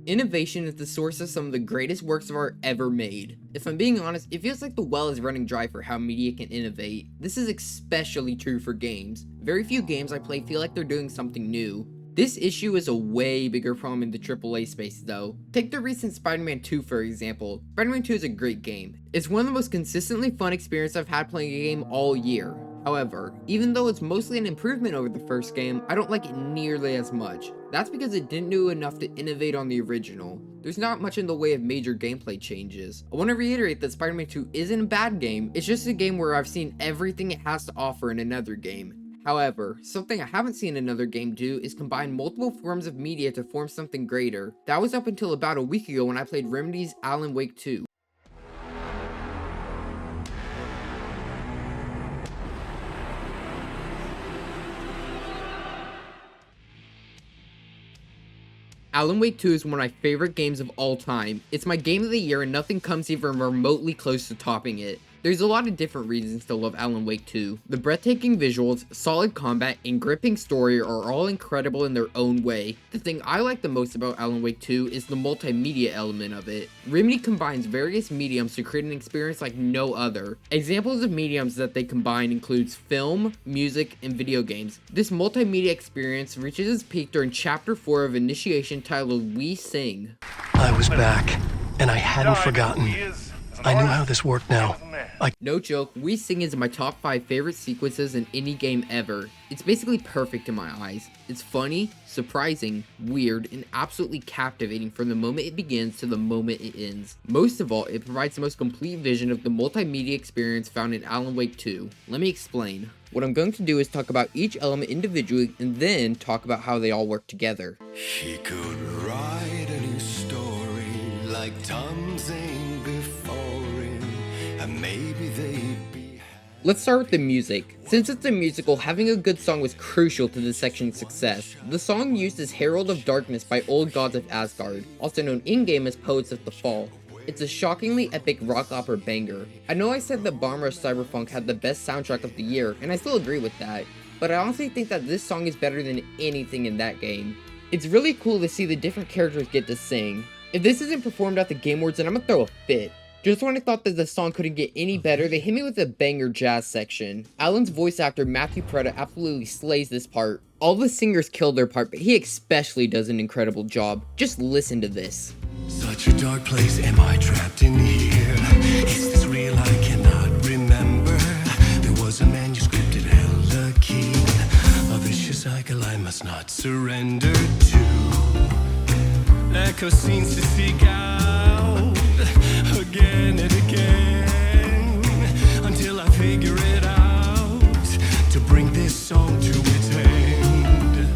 Innovation is the source of some of the greatest works of art ever made. If I'm being honest, it feels like the well is running dry for how media can innovate. This is especially true for games. Very few games I play feel like they're doing something new. This issue is a way bigger problem in the AAA space though. Take the recent Spider-Man 2 for example. Spider-Man 2 is a great game. It's one of the most consistently fun experiences I've had playing a game all year. However, even though it's mostly an improvement over the first game, I don't like it nearly as much. That's because it didn't do enough to innovate on the original. There's not much in the way of major gameplay changes. I want to reiterate that Spider-Man 2 isn't a bad game, it's just a game where I've seen everything it has to offer in another game. However, something I haven't seen another game do is combine multiple forms of media to form something greater. That was up until about a week ago when I played Remedy's Alan Wake 2. Alan Wake 2 is one of my favorite games of all time. It's my game of the year and nothing comes even remotely close to topping it. There's a lot of different reasons to love Alan Wake 2. The breathtaking visuals, solid combat, and gripping story are all incredible in their own way. The thing I like the most about Alan Wake 2 is the multimedia element of it. Remedy combines various mediums to create an experience like no other. Examples of mediums that they combine includes film, music, and video games. This multimedia experience reaches its peak during Chapter 4 of Initiation titled We Sing. I was back, and I hadn't forgotten. I knew how this worked now. No joke, We Sing is my top 5 favorite sequences in any game ever. It's basically perfect in my eyes. It's funny, surprising, weird, and absolutely captivating from the moment it begins to the moment it ends. Most of all, it provides the most complete vision of the multimedia experience found in Alan Wake 2. Let me explain. What I'm going to do is talk about each element individually and then talk about how they all work together. He could write a new story like Tom Zane before him, and maybe they'd be. Let's start with the music. Since it's a musical, having a good song was crucial to this section's success. The song used is Herald of Darkness by Old Gods of Asgard, also known in-game as Poets of the Fall. It's a shockingly epic rock opera banger. I know I said that Bomb Rush Cyberpunk had the best soundtrack of the year, and I still agree with that, but I honestly think that this song is better than anything in that game. It's really cool to see the different characters get to sing. If this isn't performed at the Game Awards, then I'm gonna throw a fit. Just when I thought that the song couldn't get any better, they hit me with a banger jazz section. Alan's voice actor Matthew Peretta absolutely slays this part. All the singers kill their part, but he especially does an incredible job. Just listen to this. Such a dark place, am I trapped in here? Is this real? I cannot remember. There was a manuscript, it held a key. A vicious cycle I must not surrender to. Echo scenes to seek out again and again until I figure it out to bring this song to its end.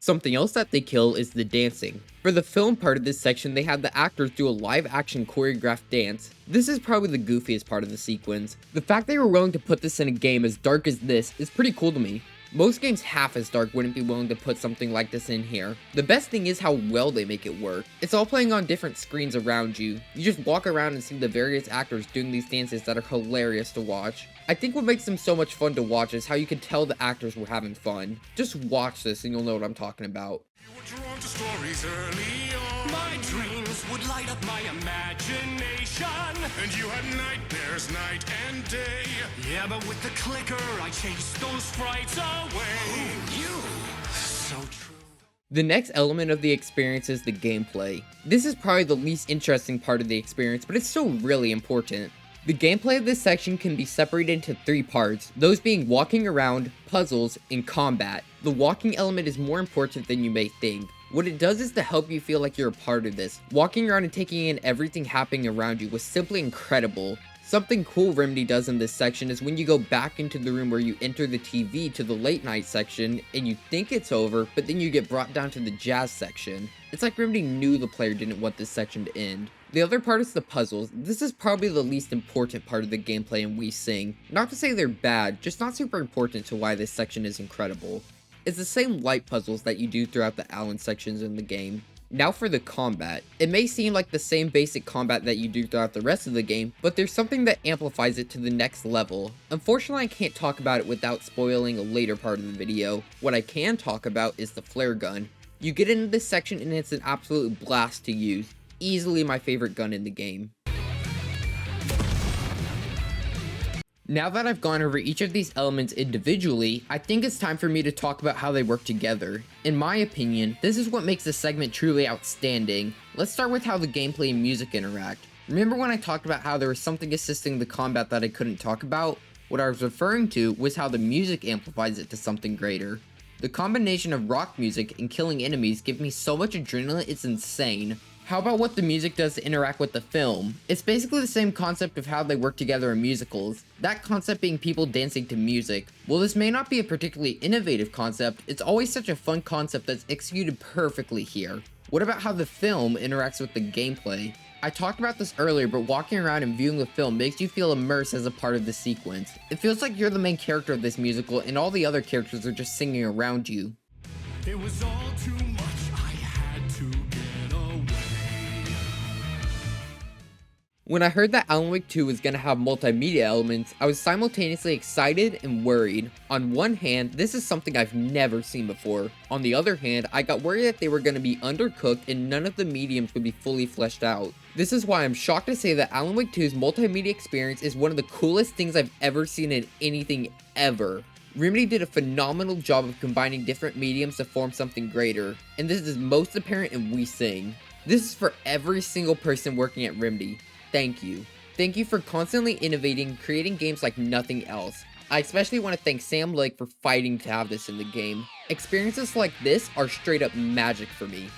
Something else that they kill is the dancing. For the film part of this section, they had the actors do a live-action choreographed dance. This is probably the goofiest part of the sequence. The fact they were willing to put this in a game as dark as this is pretty cool to me. Most games half as dark wouldn't be willing to put something like this in here. The best thing is how well they make it work. It's all playing on different screens around you. You just walk around and see the various actors doing these dances that are hilarious to watch. I think what makes them so much fun to watch is how you can tell the actors were having fun. Just watch this and you'll know what I'm talking about. My dreams would light up my imagination, and you had nightmares night and day. Yeah, but with the clicker, I chased those frights away. You, so true. The next element of the experience is the gameplay. This is probably the least interesting part of the experience, but it's still really important. The gameplay of this section can be separated into 3 parts, those being walking around, puzzles, and combat. The walking element is more important than you may think. What it does is to help you feel like you're a part of this. Walking around and taking in everything happening around you was simply incredible. Something cool Remedy does in this section is when you go back into the room where you enter the TV to the late night section and you think it's over, but then you get brought down to the jazz section. It's like Remedy knew the player didn't want this section to end. The other part is the puzzles. This is probably the least important part of the gameplay in We Sing. Not to say they're bad, just not super important to why this section is incredible. It's the same light puzzles that you do throughout the Alan sections in the game. Now for the combat. It may seem like the same basic combat that you do throughout the rest of the game, but there's something that amplifies it to the next level. Unfortunately, I can't talk about it without spoiling a later part of the video. What I can talk about is the flare gun. You get into this section and it's an absolute blast to use. Easily my favorite gun in the game. Now that I've gone over each of these elements individually, I think it's time for me to talk about how they work together. In my opinion, this is what makes this segment truly outstanding. Let's start with how the gameplay and music interact. Remember when I talked about how there was something assisting the combat that I couldn't talk about? What I was referring to was how the music amplifies it to something greater. The combination of rock music and killing enemies give me so much adrenaline, it's insane. How about what the music does to interact with the film? It's basically the same concept of how they work together in musicals, that concept being people dancing to music. While this may not be a particularly innovative concept, it's always such a fun concept that's executed perfectly here. What about how the film interacts with the gameplay? I talked about this earlier, but walking around and viewing the film makes you feel immersed as a part of the sequence. It feels like you're the main character of this musical and all the other characters are just singing around you. It was all too much, I had to get away. When I heard that Alan Wake 2 was going to have multimedia elements, I was simultaneously excited and worried. On one hand, this is something I've never seen before. On the other hand, I got worried that they were going to be undercooked and none of the mediums would be fully fleshed out. This is why I'm shocked to say that Alan Wake 2's multimedia experience is one of the coolest things I've ever seen in anything ever. Remedy did a phenomenal job of combining different mediums to form something greater, and this is most apparent in We Sing. This is for every single person working at Remedy. Thank you. Thank you for constantly innovating, creating games like nothing else. I especially want to thank Sam Lake for fighting to have this in the game. Experiences like this are straight up magic for me.